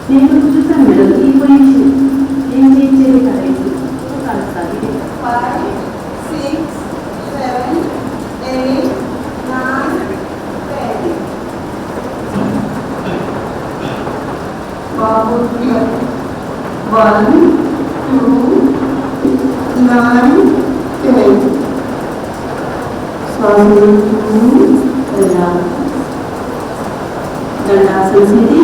నేను చూస్తాను మేడం ఈ పొజిషన్ ఏం చేయించేది కదా ఇప్పుడు కలుస్తాను 5, 6, 7, 8, 9, 10. బాబు 1, 2, 9, 10. దండాసన స్థితి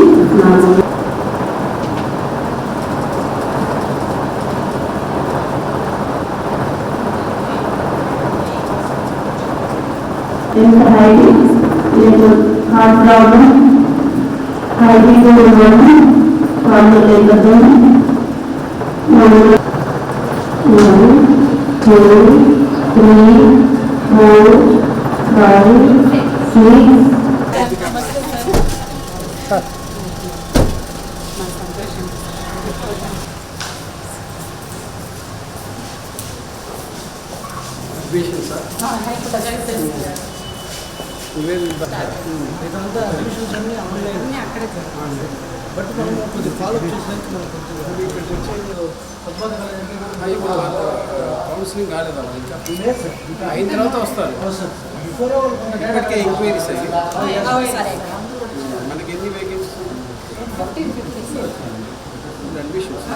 हार्ट प्रॉब्लम हाई బట్ మనం కొద్దిగా ఫాలో చేసినాక మనం కౌన్సిలింగ్ కాలేదు ఇంకా అయిన తర్వాత వస్తారు ఇప్పటికే ఎంక్వైరీస్ అయ్యి మనకి ఎన్ని వేకెన్సీస్ అడ్మిషన్స్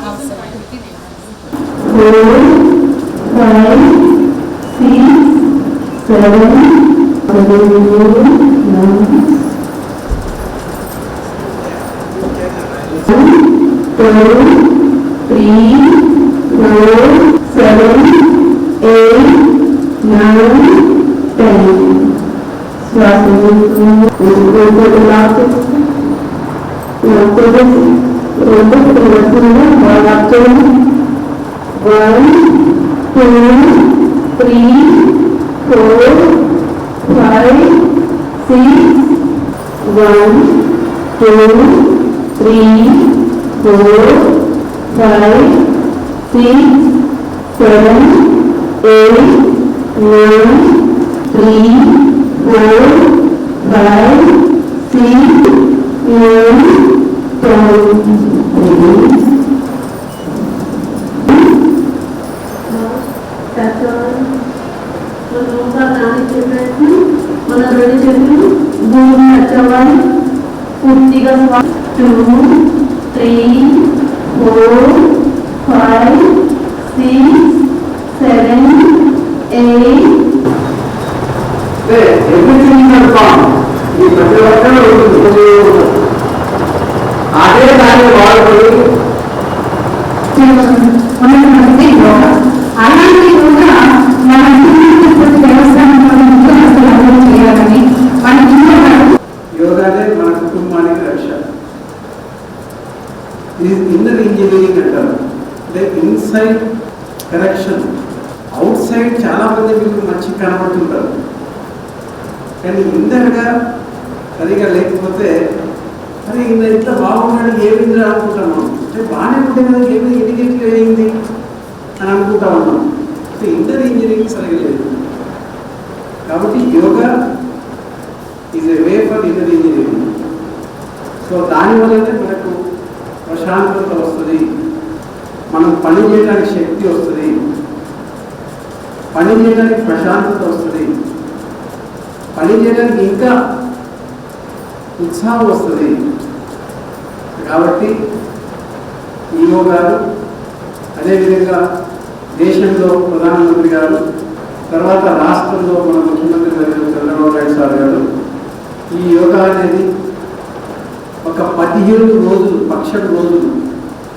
15 రోజులు పక్షం రోజులు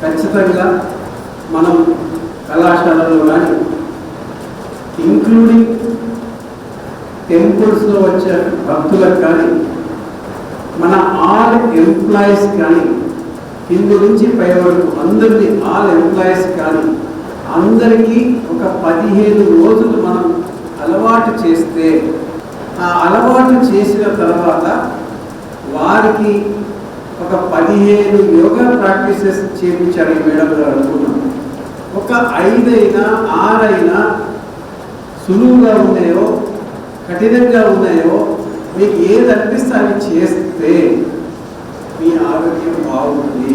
ఖచ్చితంగా మనం కళాశాలలో కానీ ఇంక్లూడింగ్ టెంపుల్స్లో వచ్చే భక్తులకు కానీ మన ఆల్ ఎంప్లాయీస్ కానీ కింద నుంచి పై వరకు అందరినీ ఆల్ ఎంప్లాయీస్ కానీ అందరికీ ఒక 15 రోజులు మనం అలవాటు చేస్తే, ఆ అలవాటు చేసిన తర్వాత వారికి ఒక 15 యోగా ప్రాక్టీసెస్ చేయించాలి మేడం గారు అనుకున్నాం. ఒక 5 అయినా 6 అయినా సులువుగా ఉన్నాయో కఠినంగా ఉన్నాయో మీకు ఏది అనిపిస్తే అవి చేస్తే మీ ఆరోగ్యం బాగుంటుంది.